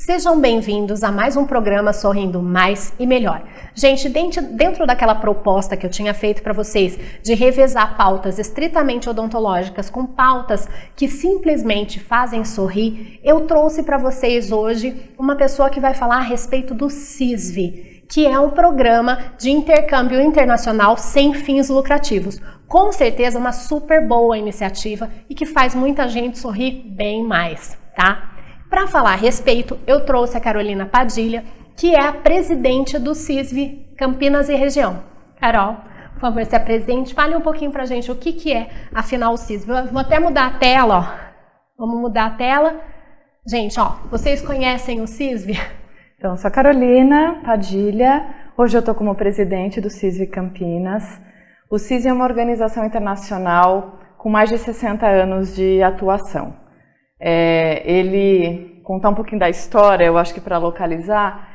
Sejam bem-vindos a mais um programa Sorrindo Mais e Melhor. Gente, dentro daquela proposta que eu tinha feito para vocês de revezar pautas estritamente odontológicas com pautas que simplesmente fazem sorrir, eu trouxe para vocês hoje uma pessoa que vai falar a respeito do CISV, que é um programa de intercâmbio internacional sem fins lucrativos. Com certeza uma super boa iniciativa e que faz muita gente sorrir bem mais, tá? Para falar a respeito, eu trouxe a Carolina Padilha, que é a presidente do CISV Campinas e Região. Carol, por favor, se apresente, fale um pouquinho para a gente o que é, afinal, o CISV. Vou até mudar a tela, ó. Vamos mudar a tela. Gente, ó, vocês conhecem o CISV? Então, eu sou a Carolina Padilha, hoje eu estou como presidente do CISV Campinas. O CISV é uma organização internacional com mais de 60 anos de atuação. Ele, contar um pouquinho da história, eu acho que para localizar,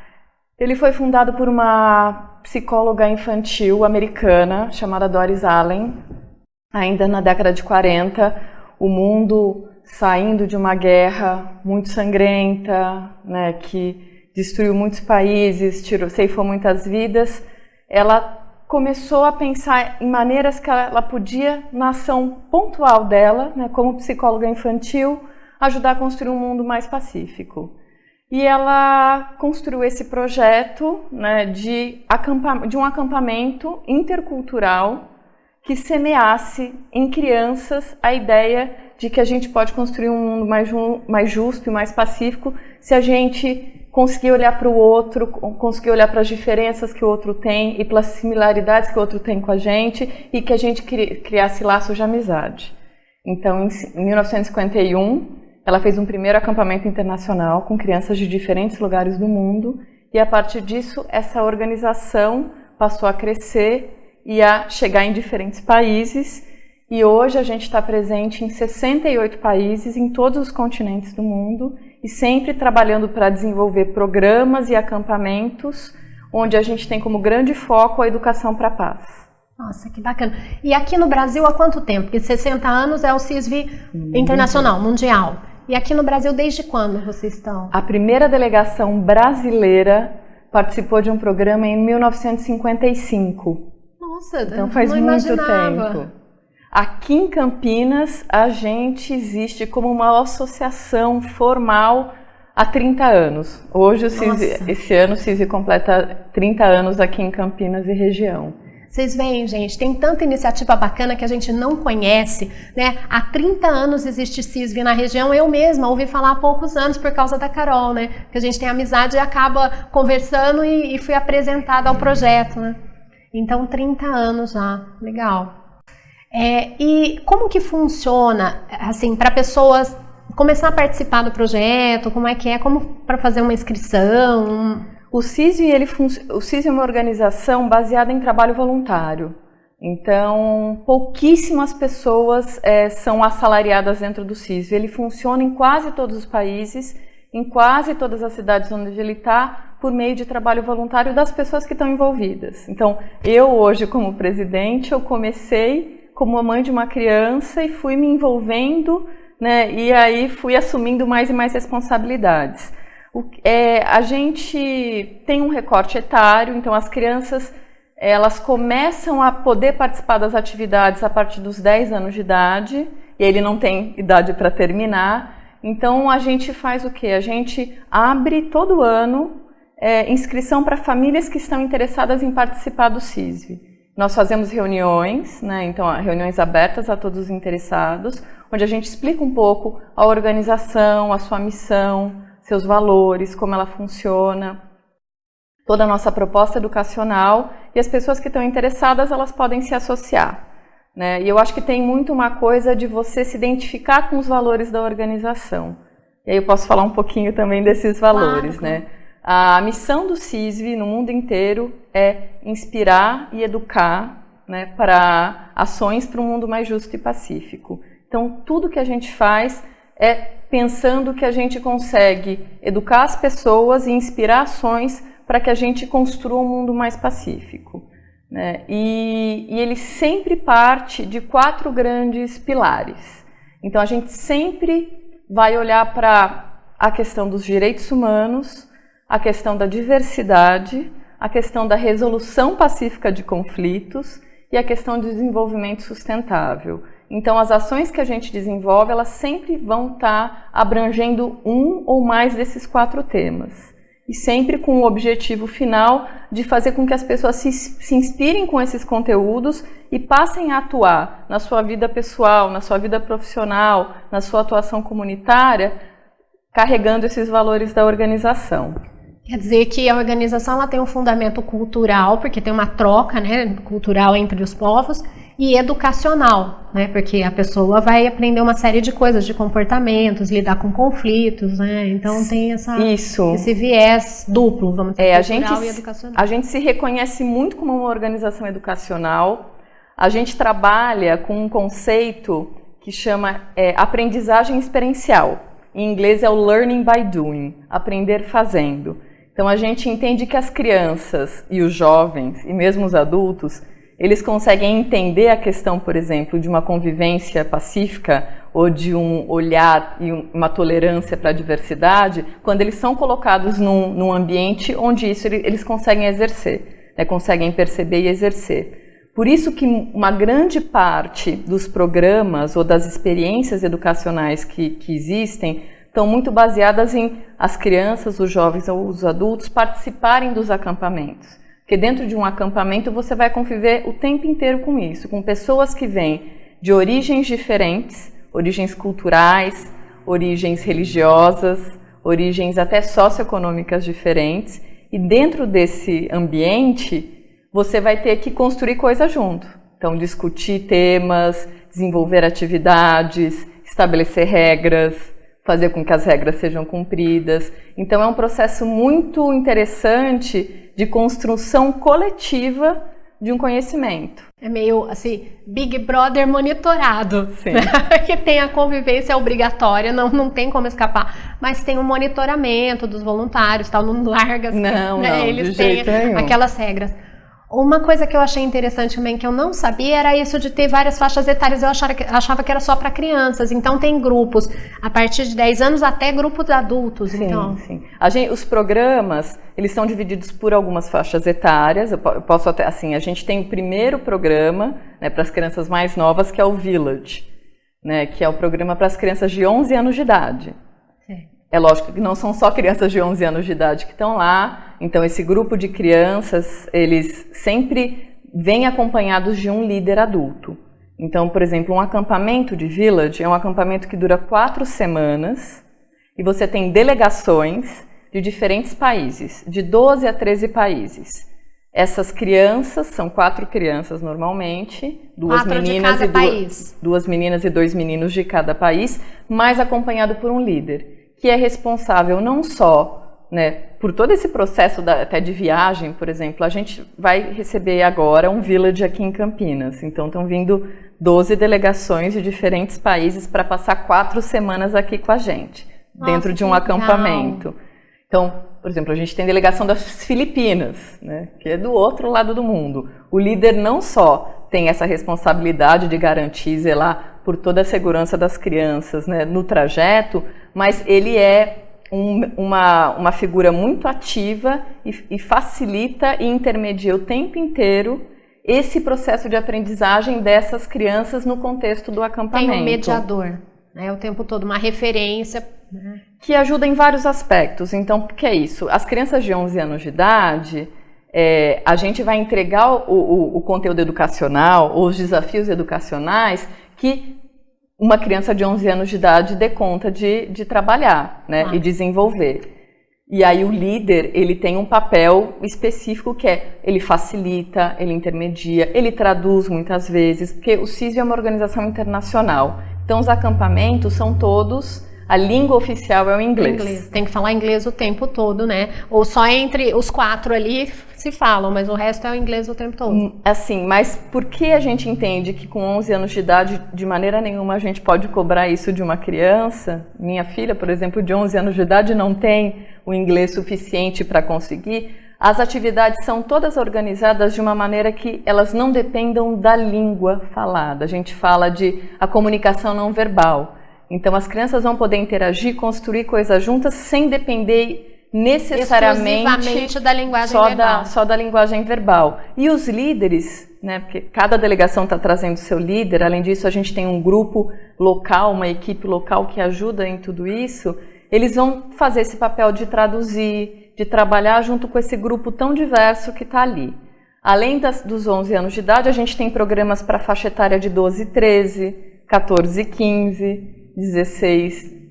ele foi fundado por uma psicóloga infantil americana chamada Doris Allen, ainda na década de 40, o mundo saindo de uma guerra muito sangrenta, né, que destruiu muitos países, ceifou muitas vidas. Ela começou a pensar em maneiras que ela podia, na ação pontual dela, né, como psicóloga infantil, ajudar a construir um mundo mais pacífico. E ela construiu esse projeto, né, de um acampamento intercultural que semeasse em crianças a ideia de que a gente pode construir um mundo mais justo e mais pacífico se a gente conseguir olhar para o outro, conseguir olhar para as diferenças que o outro tem e pelas similaridades que o outro tem com a gente e que a gente criasse laços de amizade. Então, em 1951, ela fez um primeiro acampamento internacional com crianças de diferentes lugares do mundo e, a partir disso, essa organização passou a crescer e a chegar em diferentes países. E hoje a gente está presente em 68 países, em todos os continentes do mundo e sempre trabalhando para desenvolver programas e acampamentos onde a gente tem como grande foco a educação para a paz. Nossa, que bacana. E aqui no Brasil há quanto tempo? Porque 60 anos é o CISV internacional, mundial. E aqui no Brasil, desde quando vocês estão? A primeira delegação brasileira participou de um programa em 1955. Nossa, então faz muito tempo. Aqui em Campinas, a gente existe como uma associação formal há 30 anos. Hoje, esse ano, o CISV completa 30 anos aqui em Campinas e região. Vocês veem, gente, tem tanta iniciativa bacana que a gente não conhece, né? Há 30 anos existe CISV na região, eu mesma ouvi falar há poucos anos por causa da Carol, né? Que a gente tem amizade e acaba conversando e fui apresentada ao projeto, né? Então, 30 anos já, legal. E como que funciona, assim, para pessoas começar a participar do projeto, como para fazer uma inscrição? O CISV é uma organização baseada em trabalho voluntário. Então, pouquíssimas pessoas são assalariadas dentro do CISV. Ele funciona em quase todos os países, em quase todas as cidades onde ele está, por meio de trabalho voluntário das pessoas que estão envolvidas. Então, eu hoje como presidente, eu comecei como mãe de uma criança e fui me envolvendo, né, e aí fui assumindo mais e mais responsabilidades. A gente tem um recorte etário, então as crianças elas começam a poder participar das atividades a partir dos 10 anos de idade, e ele não tem idade para terminar. Então a gente faz o quê? A gente abre todo ano inscrição para famílias que estão interessadas em participar do CISV. Nós fazemos reuniões, né? Então reuniões abertas a todos os interessados, onde a gente explica um pouco a organização, a sua missão, seus valores, como ela funciona, toda a nossa proposta educacional, e as pessoas que estão interessadas, elas podem se associar, né? E eu acho que tem muito uma coisa de você se identificar com os valores da organização. E aí eu posso falar um pouquinho também desses valores, claro. Né? A missão do CISV no mundo inteiro é inspirar e educar, né, para ações para um mundo mais justo e pacífico. Então, tudo que a gente faz é pensando que a gente consegue educar as pessoas e inspirar ações para que a gente construa um mundo mais pacífico, né? E ele sempre parte de 4 grandes pilares. Então a gente sempre vai olhar para a questão dos direitos humanos, a questão da diversidade, a questão da resolução pacífica de conflitos e a questão do desenvolvimento sustentável. Então, as ações que a gente desenvolve, elas sempre vão estar abrangendo um ou mais desses 4 temas. E sempre com o objetivo final de fazer com que as pessoas se inspirem com esses conteúdos e passem a atuar na sua vida pessoal, na sua vida profissional, na sua atuação comunitária, carregando esses valores da organização. Quer dizer que a organização ela tem um fundamento cultural, porque tem uma troca, né, cultural entre os povos, e educacional, né, porque a pessoa vai aprender uma série de coisas, de comportamentos, lidar com conflitos, né, então tem esse viés duplo, vamos dizer, cultural e educacional. A gente se reconhece muito como uma organização educacional, a gente trabalha com um conceito que chama aprendizagem experiencial, em inglês é o learning by doing, aprender fazendo. Então a gente entende que as crianças e os jovens, e mesmo os adultos, eles conseguem entender a questão, por exemplo, de uma convivência pacífica ou de um olhar e uma tolerância para a diversidade, quando eles são colocados num ambiente onde isso eles conseguem exercer, né, conseguem perceber e exercer. Por isso que uma grande parte dos programas ou das experiências educacionais que existem estão muito baseadas em as crianças, os jovens ou os adultos participarem dos acampamentos. Porque dentro de um acampamento você vai conviver o tempo inteiro com isso, com pessoas que vêm de origens diferentes, origens culturais, origens religiosas, origens até socioeconômicas diferentes, e dentro desse ambiente você vai ter que construir coisa junto. Então, discutir temas, desenvolver atividades, estabelecer regras, fazer com que as regras sejam cumpridas. Então, é um processo muito interessante de construção coletiva de um conhecimento. É meio, assim, Big Brother monitorado, Sim. Né? Que tem a convivência obrigatória, não tem como escapar, mas tem um monitoramento dos voluntários, tal, não larga, assim, né? Eles têm aquelas regras. Uma coisa que eu achei interessante também, que eu não sabia, era isso de ter várias faixas etárias. Eu achava que era só para crianças. Então, tem grupos a partir de 10 anos até grupos adultos. Sim, então. Sim. Os programas, eles são divididos por algumas faixas etárias. Eu posso até, assim, a gente tem o primeiro programa, né, para as crianças mais novas, que é o Village, né, que é o programa para as crianças de 11 anos de idade. Sim. É lógico que não são só crianças de 11 anos de idade que estão lá, então esse grupo de crianças, eles sempre vêm acompanhados de um líder adulto. Então, por exemplo, um acampamento de Village é um acampamento que dura 4 semanas e você tem delegações de diferentes países, de 12 a 13 países. Essas crianças, são 4 crianças normalmente, 2 meninas e 2 meninos de cada país, mas acompanhado por um líder, que é responsável não só, né, por todo esse processo até de viagem, por exemplo. A gente vai receber agora um Village aqui em Campinas, então estão vindo 12 delegações de diferentes países para passar 4 semanas aqui com a gente, dentro de um acampamento. Então, por exemplo, a gente tem delegação das Filipinas, né, que é do outro lado do mundo. O líder não só tem essa responsabilidade de garantir, zelar por toda a segurança das crianças, né, no trajeto, mas ele é uma figura muito ativa e facilita e intermedia o tempo inteiro esse processo de aprendizagem dessas crianças no contexto do acampamento. Tem um mediador, né, o tempo todo, uma referência, né? Que ajuda em vários aspectos. Então, o que é isso? As crianças de 11 anos de idade, a gente vai entregar o conteúdo educacional, ou os desafios educacionais que uma criança de 11 anos de idade dê conta de trabalhar, né, e desenvolver. E aí o líder, ele tem um papel específico que ele facilita, ele intermedia, ele traduz muitas vezes, porque o CISV é uma organização internacional. Então os acampamentos são todos, a língua oficial é o inglês. Tem que falar inglês o tempo todo, né? Ou só entre os 4 ali se falam, mas o resto é o inglês o tempo todo. Assim, mas por que a gente entende que com 11 anos de idade, de maneira nenhuma, a gente pode cobrar isso de uma criança? Minha filha, por exemplo, de 11 anos de idade, não tem o inglês suficiente para conseguir. As atividades são todas organizadas de uma maneira que elas não dependam da língua falada. A gente fala de a comunicação não verbal. Então as crianças vão poder interagir, construir coisas juntas sem depender necessariamente da linguagem verbal. Só da linguagem verbal. E os líderes, né, porque cada delegação está trazendo seu líder, além disso a gente tem um grupo local, uma equipe local que ajuda em tudo isso, eles vão fazer esse papel de traduzir, de trabalhar junto com esse grupo tão diverso que está ali. Além dos 11 anos de idade, a gente tem programas para faixa etária de 12 e 13, 14 e 15, 16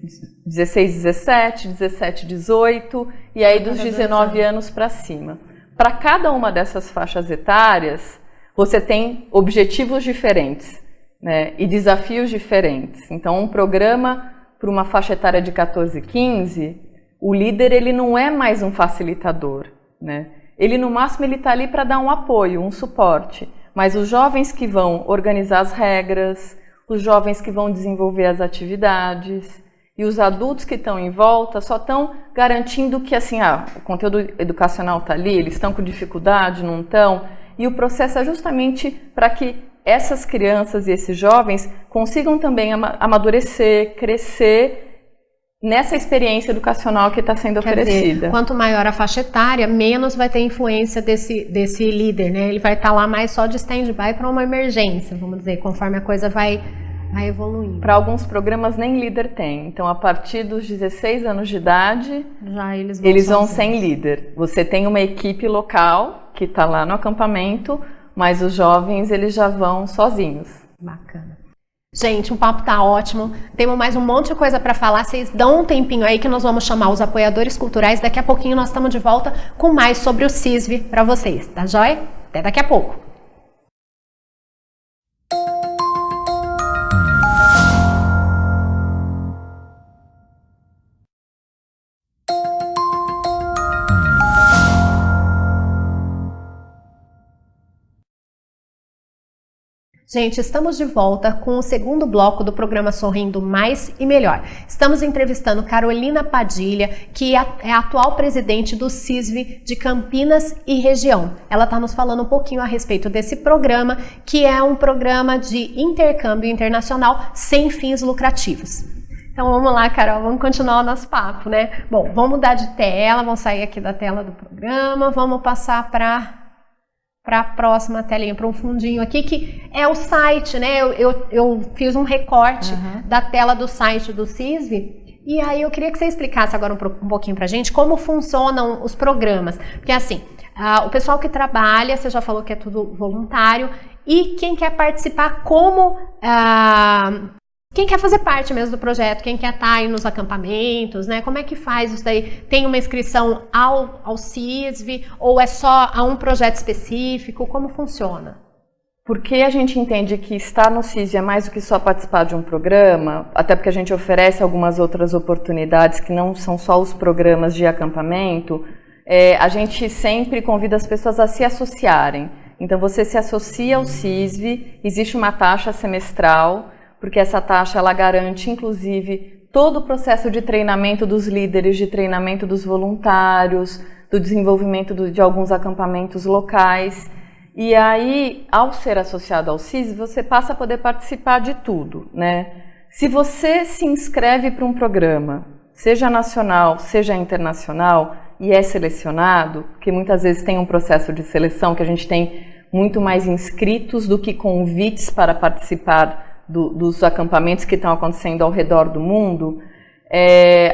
17, 17 18 e aí dos 19 anos para cima. Para cada uma dessas faixas etárias, você tem objetivos diferentes, né, e desafios diferentes. Então, um programa para uma faixa etária de 14 e 15, o líder ele não é mais um facilitador, né? Ele, no máximo, ele está ali para dar um apoio, um suporte. Mas os jovens que vão organizar as regras, os jovens que vão desenvolver as atividades e os adultos que estão em volta só estão garantindo que assim, o conteúdo educacional está ali, eles estão com dificuldade, não estão. E o processo é justamente para que essas crianças e esses jovens consigam também amadurecer, crescer nessa experiência educacional que está sendo oferecida. Dizer, quanto maior a faixa etária, menos vai ter influência desse líder, né? Ele vai estar lá mais só de stand-by para uma emergência, vamos dizer, conforme a coisa vai evoluindo. Para alguns programas nem líder tem. Então, a partir dos 16 anos de idade, já eles vão sem líder. Você tem uma equipe local que está lá no acampamento, mas os jovens eles já vão sozinhos. Bacana. Gente, o papo tá ótimo. Temos mais um monte de coisa para falar. Vocês dão um tempinho aí que nós vamos chamar os apoiadores culturais. Daqui a pouquinho nós estamos de volta com mais sobre o CISV para vocês, tá joia? Até daqui a pouco. Gente, estamos de volta com o segundo bloco do programa Sorrindo Mais e Melhor. Estamos entrevistando Carolina Padilha, que é a atual presidente do CISV de Campinas e região. Ela está nos falando um pouquinho a respeito desse programa, que é um programa de intercâmbio internacional sem fins lucrativos. Então vamos lá, Carol, vamos continuar o nosso papo, né? Bom, vamos mudar de tela, vamos sair aqui da tela do programa, vamos passar para a próxima telinha, para um fundinho aqui, que é o site, né? Eu fiz um recorte da tela do site do CISV, e aí eu queria que você explicasse agora um pouquinho pra gente como funcionam os programas. Porque assim, o pessoal que trabalha, você já falou que é tudo voluntário, e quem quer participar quem quer fazer parte mesmo do projeto, quem quer estar aí nos acampamentos, né? Como é que faz isso daí? Tem uma inscrição ao CISV ou é só a um projeto específico? Como funciona? Porque a gente entende que estar no CISV é mais do que só participar de um programa, até porque a gente oferece algumas outras oportunidades que não são só os programas de acampamento, a gente sempre convida as pessoas a se associarem. Então você se associa ao CISV, existe uma taxa semestral, porque essa taxa ela garante, inclusive, todo o processo de treinamento dos líderes, de treinamento dos voluntários, do desenvolvimento de alguns acampamentos locais. E aí, ao ser associado ao CISV, você passa a poder participar de tudo, né? Se você se inscreve para um programa, seja nacional, seja internacional, e é selecionado, porque muitas vezes tem um processo de seleção que a gente tem muito mais inscritos do que convites para participar dos acampamentos que estão acontecendo ao redor do mundo,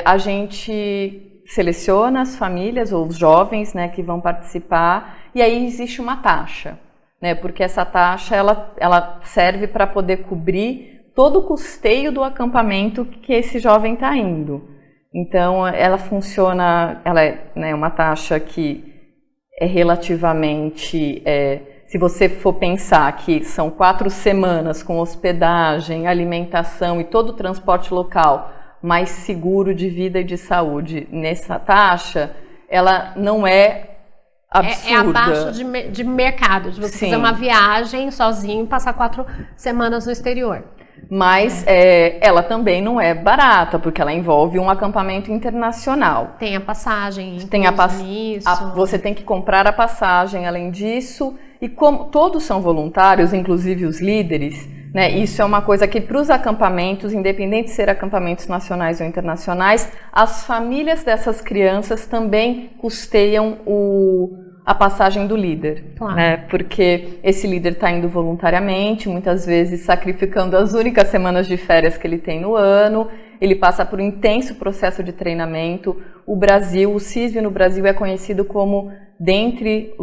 a gente seleciona as famílias ou os jovens, né, que vão participar, e aí existe uma taxa, né, porque essa taxa ela serve para poder cobrir todo o custeio do acampamento que esse jovem está indo. Então, ela funciona, ela é, né, uma taxa que é relativamente... se você for pensar que são 4 semanas com hospedagem, alimentação e todo o transporte local mais seguro de vida e de saúde nessa taxa, ela não é absurda. É abaixo de mercado, de você fazer uma viagem sozinho e passar 4 semanas no exterior. Mas ela também não é barata, porque ela envolve um acampamento internacional. Tem a passagem, você tem que comprar a passagem além disso. E como todos são voluntários, inclusive os líderes, né? Isso é uma coisa que para os acampamentos, independente de ser acampamentos nacionais ou internacionais, as famílias dessas crianças também custeiam a passagem do líder, claro, né? Porque esse líder está indo voluntariamente, muitas vezes sacrificando as únicas semanas de férias que ele tem no ano. Ele passa por um intenso processo de treinamento. O CISV no Brasil é conhecido como, dentre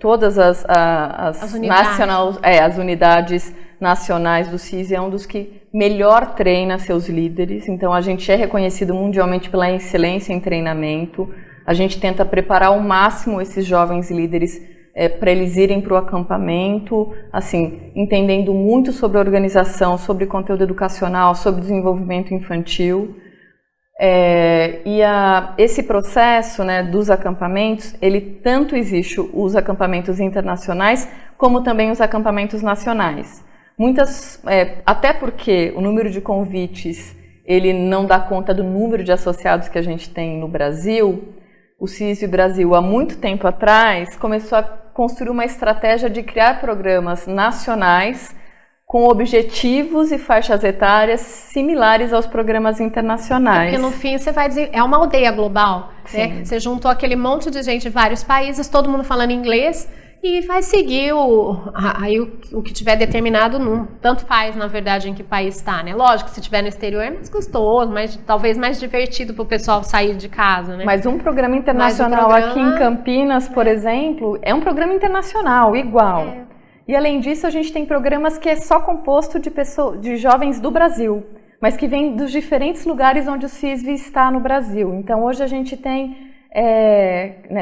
todas as unidades nacionais do CISV, é um dos que melhor treina seus líderes. Então a gente é reconhecido mundialmente pela excelência em treinamento. A gente tenta preparar ao máximo esses jovens líderes para eles irem para o acampamento, assim, entendendo muito sobre a organização, sobre conteúdo educacional, sobre desenvolvimento infantil. Esse processo, né, dos acampamentos, ele tanto existe os acampamentos internacionais, como também os acampamentos nacionais. Até porque o número de convites, ele não dá conta do número de associados que a gente tem no Brasil. O CISV Brasil, há muito tempo atrás, começou a construir uma estratégia de criar programas nacionais com objetivos e faixas etárias similares aos programas internacionais. Porque no fim você vai dizer, é uma aldeia global, né? Você juntou aquele monte de gente de vários países, todo mundo falando inglês, e vai seguir o que tiver determinado, tanto faz, na verdade, em que país está, né? Lógico, se estiver no exterior é mais gostoso, talvez mais divertido para o pessoal sair de casa, né? Mas um programa internacional aqui em Campinas, por exemplo, é um programa internacional, igual. E além disso, a gente tem programas que é só composto de jovens do Brasil, mas que vêm dos diferentes lugares onde o CISV está no Brasil. Então, hoje a gente tem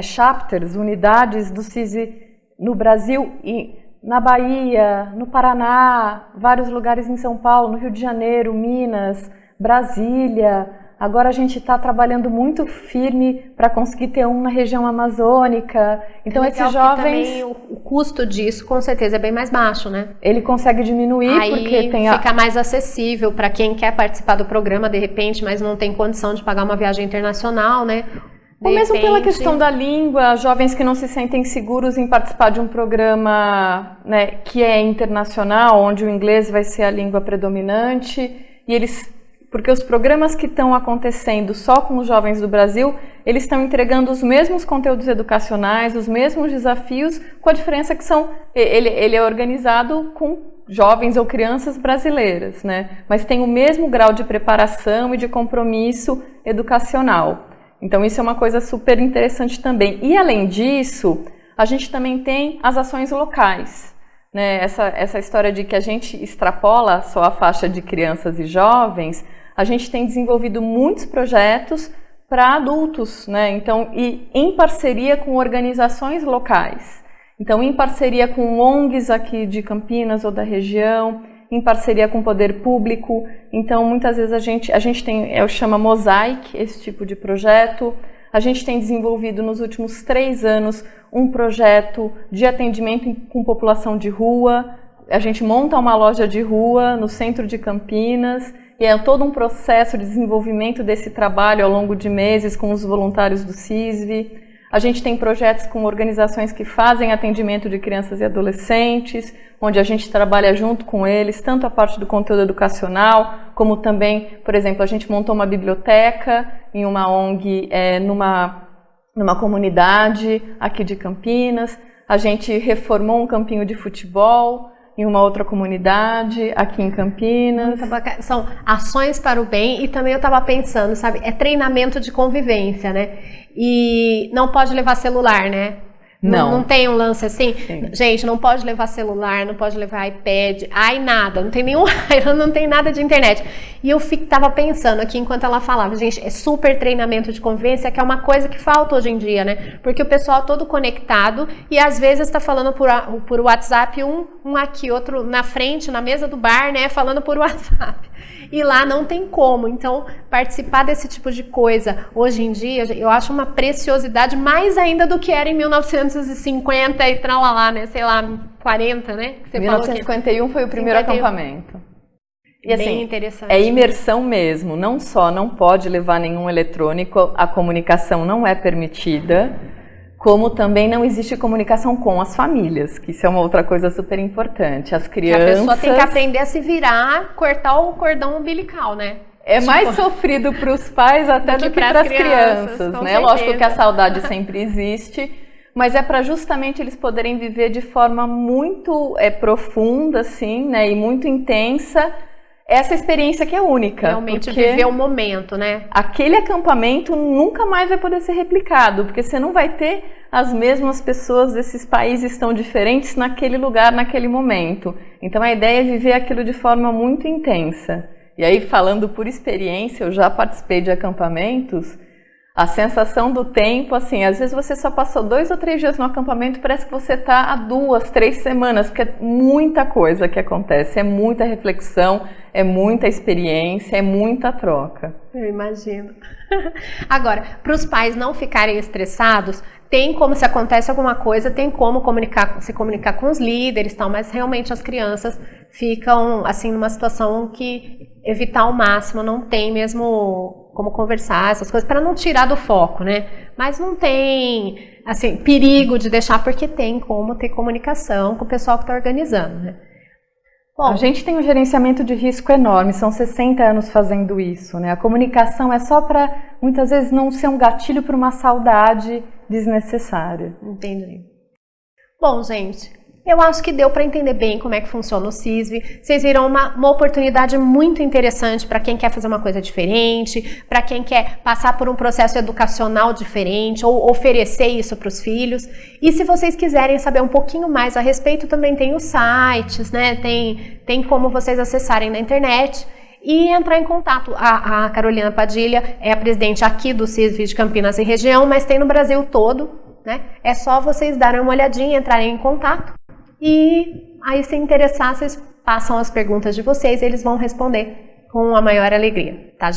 chapters, unidades do CISV no Brasil e na Bahia, no Paraná, vários lugares em São Paulo, no Rio de Janeiro, Minas, Brasília. Agora a gente está trabalhando muito firme para conseguir ter um na região amazônica. Então esses jovens... Também o custo disso com certeza é bem mais baixo, né? Ele consegue diminuir porque tem fica mais acessível para quem quer participar do programa de repente, mas não tem condição de pagar uma viagem internacional, né? Ou mesmo pela questão da língua, jovens que não se sentem seguros em participar de um programa, né, que é internacional, onde o inglês vai ser a língua predominante, porque os programas que estão acontecendo só com os jovens do Brasil, eles estão entregando os mesmos conteúdos educacionais, os mesmos desafios, com a diferença que ele é organizado com jovens ou crianças brasileiras, né, mas tem o mesmo grau de preparação e de compromisso educacional. Então isso é uma coisa super interessante também. E além disso, a gente também tem as ações locais, né? Essa história de que a gente extrapola só a faixa de crianças e jovens, a gente tem desenvolvido muitos projetos para adultos, né? Então, e em parceria com organizações locais. Então, em parceria com ONGs aqui de Campinas ou da região, em parceria com o poder público. Então, muitas vezes a gente tem, chama Mosaic, esse tipo de projeto. A gente tem desenvolvido nos últimos 3 anos um projeto de atendimento com população de rua. A gente monta uma loja de rua no centro de Campinas e é todo um processo de desenvolvimento desse trabalho ao longo de meses com os voluntários do CISV. A gente tem projetos com organizações que fazem atendimento de crianças e adolescentes, onde a gente trabalha junto com eles, tanto a parte do conteúdo educacional, como também, por exemplo, a gente montou uma biblioteca em uma ONG, numa comunidade aqui de Campinas. A gente reformou um campinho de futebol em uma outra comunidade aqui em Campinas. São ações para o bem e também eu estava pensando, sabe, é treinamento de convivência, né? E não pode levar celular, né? Não tem um lance assim? Sim. Gente, não pode levar celular, não pode levar iPad, nada, não tem nenhum, não tem nada de internet. E eu tava pensando aqui enquanto ela falava, gente, é super treinamento de convivência, que é uma coisa que falta hoje em dia, né? Porque o pessoal todo conectado e às vezes tá falando por WhatsApp, um aqui, outro na frente, na mesa do bar, né? Falando por WhatsApp. E lá não tem como. Então, participar desse tipo de coisa, hoje em dia, eu acho uma preciosidade mais ainda do que era em 1950 e tralalá, né? Sei lá, 40, né? Você 1951 foi o primeiro acampamento. E assim, bem interessante. É imersão mesmo. Não pode levar nenhum eletrônico, a comunicação não é permitida. Como também não existe comunicação com as famílias, que isso é uma outra coisa super importante. As crianças... Que a pessoa tem que aprender a se virar, cortar o cordão umbilical, né? É mais sofrido para os pais até do que para as crianças, né? Certeza. Lógico que a saudade sempre existe, mas é para justamente eles poderem viver de forma muito profunda, assim, né? E muito intensa, essa experiência que é única. Realmente viver o momento, né? Aquele acampamento nunca mais vai poder ser replicado, porque você não vai ter as mesmas pessoas desses países tão diferentes naquele lugar, naquele momento. Então a ideia é viver aquilo de forma muito intensa. E aí, falando por experiência, eu já participei de acampamentos, a sensação do tempo, assim, às vezes você só passou 2 ou 3 dias no acampamento, parece que você está há 2, 3 semanas, porque é muita coisa que acontece, é muita reflexão, é muita experiência, é muita troca. Eu imagino. Agora, para os pais não ficarem estressados, tem como, se acontece alguma coisa, tem como se comunicar com os líderes, tal, mas realmente as crianças ficam assim numa situação que evitar ao máximo, não tem mesmo como conversar essas coisas, para não tirar do foco, né? Mas não tem assim perigo de deixar, porque tem como ter comunicação com o pessoal que está organizando, né? Bom, a gente tem um gerenciamento de risco enorme, são 60 anos fazendo isso, né? A comunicação é só para, muitas vezes, não ser um gatilho para uma saudade desnecessária. Entendi. Bom, gente, eu acho que deu para entender bem como é que funciona o CISV. Vocês viram uma oportunidade muito interessante para quem quer fazer uma coisa diferente, para quem quer passar por um processo educacional diferente ou oferecer isso para os filhos. E se vocês quiserem saber um pouquinho mais a respeito, também tem os sites, né? Tem como vocês acessarem na internet e entrar em contato. A Carolina Padilha é a presidente aqui do CISV de Campinas e região, mas tem no Brasil todo, né? É só vocês darem uma olhadinha, entrarem em contato. E aí, se interessar, vocês passam as perguntas de vocês e eles vão responder com a maior alegria, tá?